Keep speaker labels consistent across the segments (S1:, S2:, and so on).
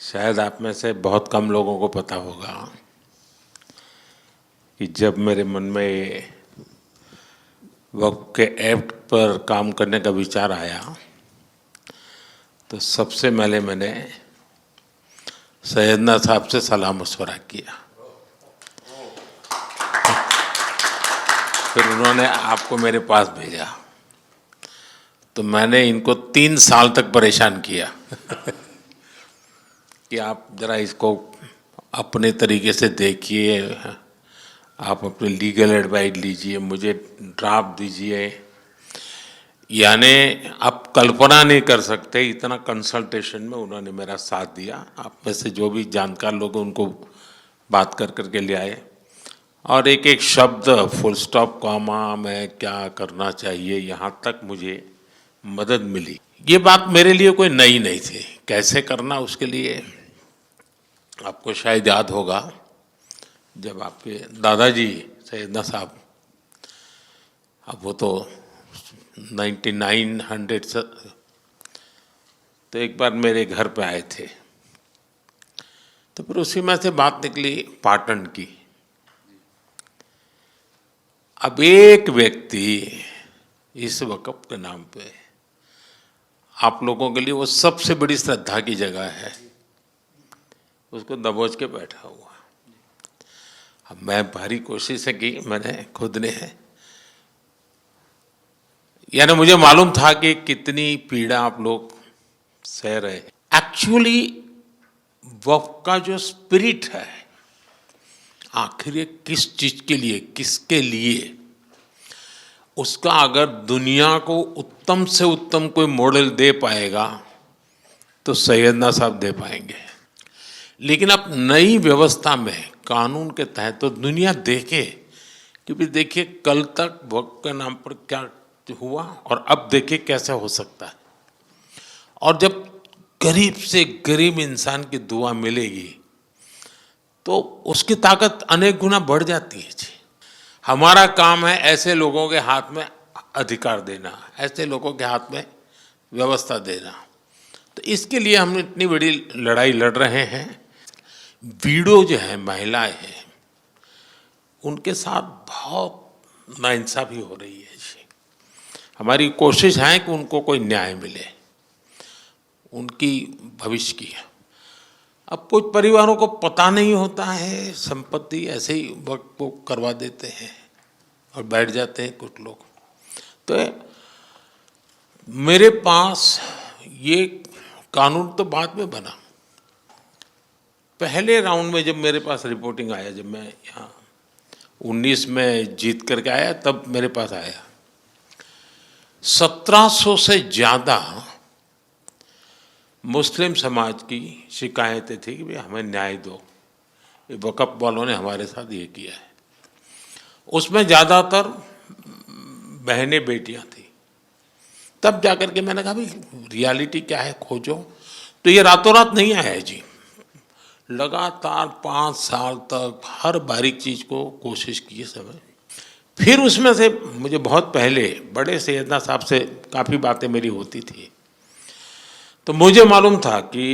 S1: शायद आप में से बहुत कम लोगों को पता होगा कि जब मेरे मन में वक्फ के एक्ट पर काम करने का विचार आया तो सबसे पहले मैंने सैयदना साहब से सलाह मशवरा किया। फिर उन्होंने आपको मेरे पास भेजा तो मैंने इनको 3 साल तक परेशान किया कि आप ज़रा इसको अपने तरीके से देखिए, आप अपने लीगल एडवाइस लीजिए, मुझे ड्राफ्ट दीजिए। यानी आप कल्पना नहीं कर सकते इतना कंसल्टेशन में उन्होंने मेरा साथ दिया। आप में से जो भी जानकार लोग उनको बात कर करके ले आए और एक एक शब्द फुल स्टॉप कॉमा में क्या करना चाहिए यहाँ तक मुझे मदद मिली। ये बात मेरे लिए कोई नई नहीं थी, कैसे करना उसके लिए आपको शायद याद होगा जब आपके दादाजी सैयदना साहब, अब वो तो 1900 से तो एक बार मेरे घर पे आए थे तो फिर उसी में से बात निकली पाटन की। अब एक व्यक्ति इस वक़्फ़ के नाम पे आप लोगों के लिए वो सबसे बड़ी श्रद्धा की जगह है, उसको दबोच के बैठा हुआ। अब मैं भारी कोशिश की मैंने खुद ने, यानी मुझे मालूम था कि कितनी पीड़ा आप लोग सह रहे। एक्चुअली वक्फ का जो स्पिरिट है आखिर ये किस चीज के लिए, किसके लिए, उसका अगर दुनिया को उत्तम से उत्तम कोई मॉडल दे पाएगा तो सैयदना साहब दे पाएंगे। लेकिन अब नई व्यवस्था में कानून के तहत तो दुनिया देखे कि भी देखिए कल तक वक्फ के नाम पर क्या हुआ और अब देखिए कैसे हो सकता है। और जब गरीब से गरीब इंसान की दुआ मिलेगी तो उसकी ताकत अनेक गुना बढ़ जाती है जी। हमारा काम है ऐसे लोगों के हाथ में अधिकार देना, ऐसे लोगों के हाथ में व्यवस्था देना। तो इसके लिए हम इतनी बड़ी लड़ाई लड़ रहे हैं। वीडो जो है, महिलाएं हैं, उनके साथ बहुत नाइंसाफी हो रही है जी। हमारी कोशिश है कि उनको कोई न्याय मिले, उनकी भविष्य की। अब कुछ परिवारों को पता नहीं होता है, संपत्ति ऐसे ही वक्त को करवा देते हैं और बैठ जाते हैं कुछ लोग। तो मेरे पास ये कानून तो बाद में बना, पहले राउंड में जब मेरे पास रिपोर्टिंग आया, जब मैं यहाँ 19 में जीत करके आया तब मेरे पास आया 1700 से ज़्यादा मुस्लिम समाज की शिकायतें थी कि भाई हमें न्याय दो, ये वक़्फ़ वालों ने हमारे साथ ये किया है। उसमें ज़्यादातर बहनें बेटियां थी। तब जाकर के मैंने कहा भाई रियलिटी क्या है खोजो। तो ये रातों रात नहीं आया है जी, लगातार 5 साल तक हर बारीक चीज़ को कोशिश की समय। फिर उसमें से मुझे बहुत पहले बड़े सैयदना साहब से काफ़ी बातें मेरी होती थी, तो मुझे मालूम था कि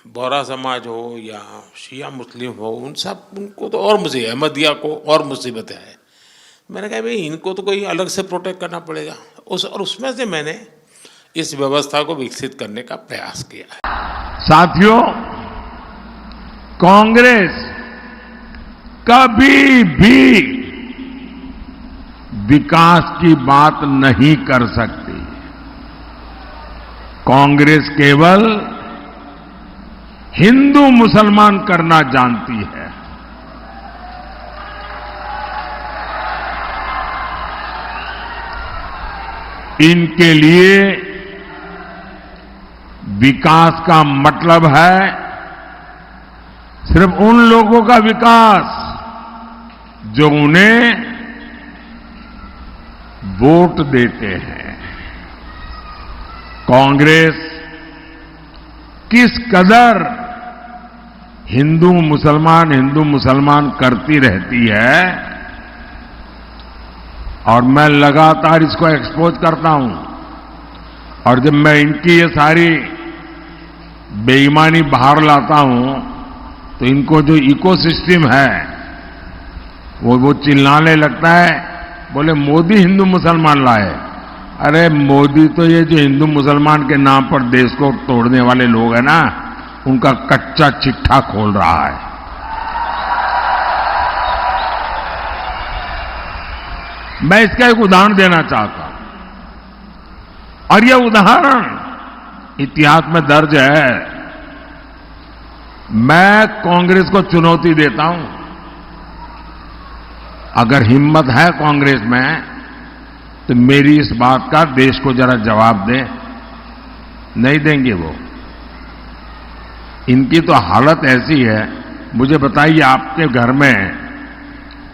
S1: बोहरा समाज हो या शिया मुस्लिम हो, उन सब उनको तो और मुझे अहमदिया को और मुसीबतें हैं। मैंने कहा भाई इनको तो कोई अलग से प्रोटेक्ट करना पड़ेगा। उसमें से मैंने इस व्यवस्था को विकसित करने का प्रयास किया है।
S2: साथियों, कांग्रेस कभी भी विकास की बात नहीं कर सकती। कांग्रेस केवल हिंदू मुसलमान करना जानती है। इनके लिए विकास का मतलब है सिर्फ उन लोगों का विकास जो उन्हें वोट देते हैं। कांग्रेस किस कदर हिंदू मुसलमान करती रहती है और मैं लगातार इसको एक्सपोज करता हूं। और जब मैं इनकी ये सारी बेईमानी बाहर लाता हूं तो इनको जो इकोसिस्टम है वो चिल्लाने लगता है, बोले मोदी हिंदू मुसलमान लाए। अरे मोदी तो ये जो हिंदू मुसलमान के नाम पर देश को तोड़ने वाले लोग हैं ना, उनका कच्चा चिट्ठा खोल रहा है। मैं इसका एक उदाहरण देना चाहता हूं, और यह उदाहरण इतिहास में दर्ज है। मैं कांग्रेस को चुनौती देता हूं, अगर हिम्मत है कांग्रेस में तो मेरी इस बात का देश को जरा जवाब दें। नहीं देंगे वो। इनकी तो हालत ऐसी है। मुझे बताइए, आपके घर में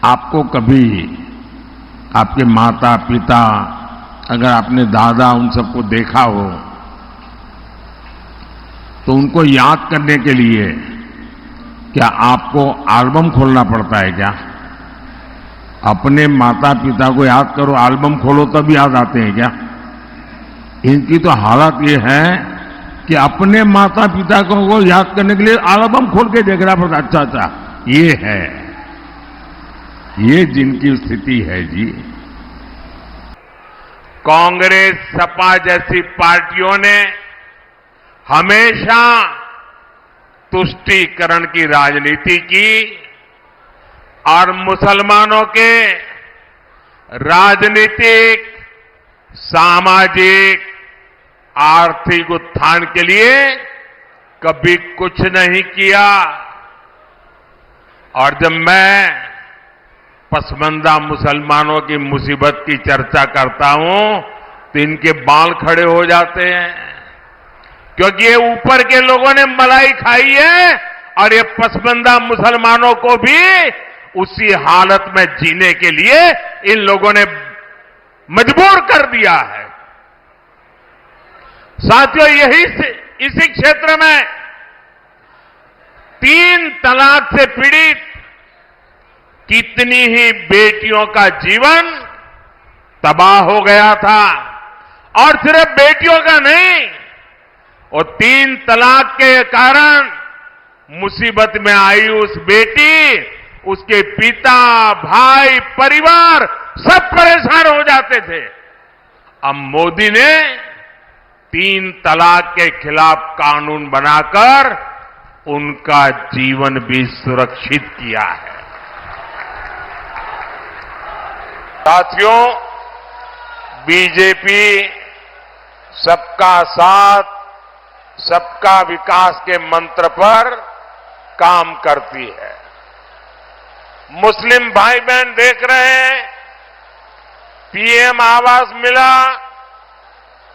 S2: आपको कभी आपके माता पिता, अगर आपने दादा उन सबको देखा हो तो उनको याद करने के लिए क्या आपको एल्बम खोलना पड़ता है क्या? अपने माता पिता को याद करो, एल्बम खोलो तब याद आते हैं क्या? इनकी तो हालत ये है कि अपने माता पिता को याद करने के लिए एल्बम खोल के देख रहा पड़ता। अच्छा अच्छा, ये है, ये जिनकी स्थिति है जी।
S3: कांग्रेस सपा जैसी पार्टियों ने हमेशा तुष्टीकरण की राजनीति की और मुसलमानों के राजनीतिक, सामाजिक, आर्थिक उत्थान के लिए कभी कुछ नहीं किया। और जब मैं पसमानदा मुसलमानों की मुसीबत की चर्चा करता हूं तो इनके बाल खड़े हो जाते हैं, क्योंकि ये ऊपर के लोगों ने मलाई खाई है और ये पसमानदा मुसलमानों को भी उसी हालत में जीने के लिए इन लोगों ने मजबूर कर दिया है। साथियों, इसी क्षेत्र में 3 तलाक से पीड़ित कितनी ही बेटियों का जीवन तबाह हो गया था। और सिर्फ बेटियों का नहीं, और 3 तलाक के कारण मुसीबत में आई उस बेटी, उसके पिता, भाई, परिवार सब परेशान हो जाते थे। अब मोदी ने 3 तलाक के खिलाफ कानून बनाकर उनका जीवन भी सुरक्षित किया है। साथियों, बीजेपी सबका साथ, सबका विकास के मंत्र पर काम करती है। मुस्लिम भाई बहन देख रहे हैं, पीएम आवास मिला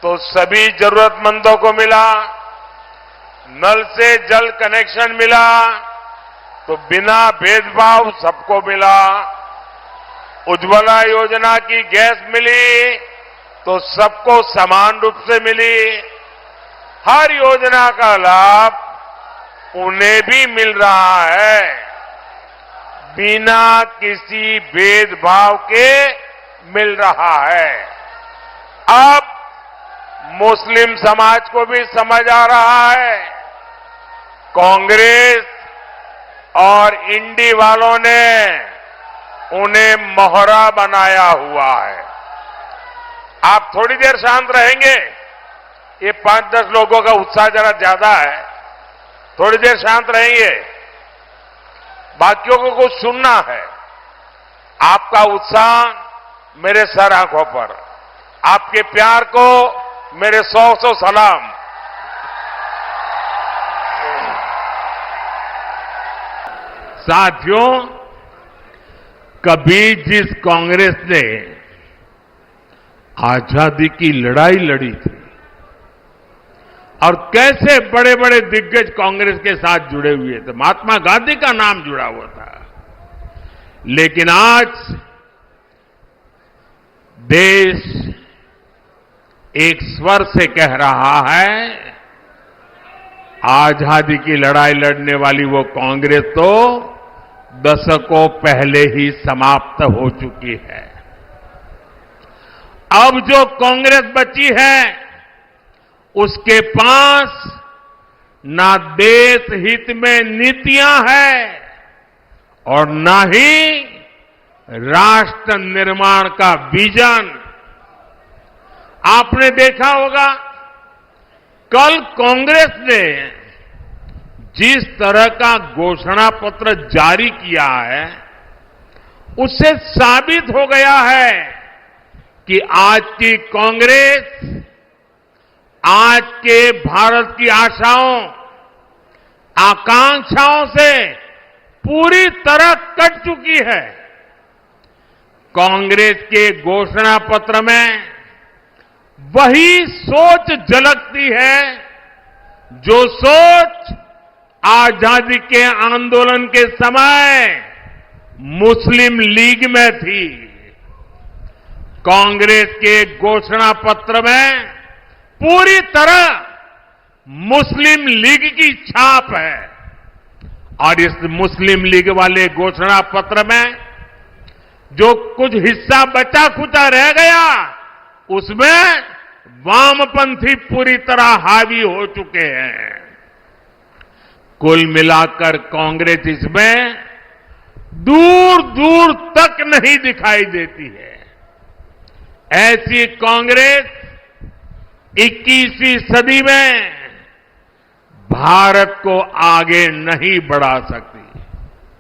S3: तो सभी जरूरतमंदों को मिला, नल से जल कनेक्शन मिला तो बिना भेदभाव सबको मिला, उज्ज्वला योजना की गैस मिली तो सबको समान रूप से मिली। हर योजना का लाभ उन्हें भी मिल रहा है, बिना किसी भेदभाव के मिल रहा है। अब मुस्लिम समाज को भी समझ आ रहा है, कांग्रेस और इंडी वालों ने उन्हें मोहरा बनाया हुआ है। आप थोड़ी देर शांत रहेंगे? ये 5-10 लोगों का उत्साह जरा ज्यादा है, थोड़ी देर शांत रहेंगे। बाकियों को कुछ सुनना है। आपका उत्साह मेरे सर आंखों पर, आपके प्यार को मेरे 100 सलाम। साथियों, कभी जिस कांग्रेस ने आजादी की लड़ाई लड़ी थी और कैसे बड़े बड़े दिग्गज कांग्रेस के साथ जुड़े हुए थे, महात्मा गांधी का नाम जुड़ा हुआ था, लेकिन आज देश एक स्वर से कह रहा है, आजादी की लड़ाई लड़ने वाली वो कांग्रेस तो दशकों पहले ही समाप्त हो चुकी है। अब जो कांग्रेस बची है उसके पास ना देश हित में नीतियां हैं और ना ही राष्ट्र निर्माण का विजन। आपने देखा होगा कल कांग्रेस ने जिस तरह का घोषणा पत्र जारी किया है उससे साबित हो गया है कि आज की कांग्रेस आज के भारत की आशाओं आकांक्षाओं से पूरी तरह कट चुकी है। कांग्रेस के घोषणा पत्र में वही सोच झलकती है जो सोच आजादी के आंदोलन के समय मुस्लिम लीग में थी। कांग्रेस के घोषणा पत्र में पूरी तरह मुस्लिम लीग की छाप है और इस मुस्लिम लीग वाले घोषणा पत्र में जो कुछ हिस्सा बचा खुचा रह गया उसमें वामपंथी पूरी तरह हावी हो चुके हैं। कुल मिलाकर कांग्रेस इसमें दूर दूर तक नहीं दिखाई देती है। ऐसी कांग्रेस 21वीं सदी में भारत को आगे नहीं बढ़ा सकती।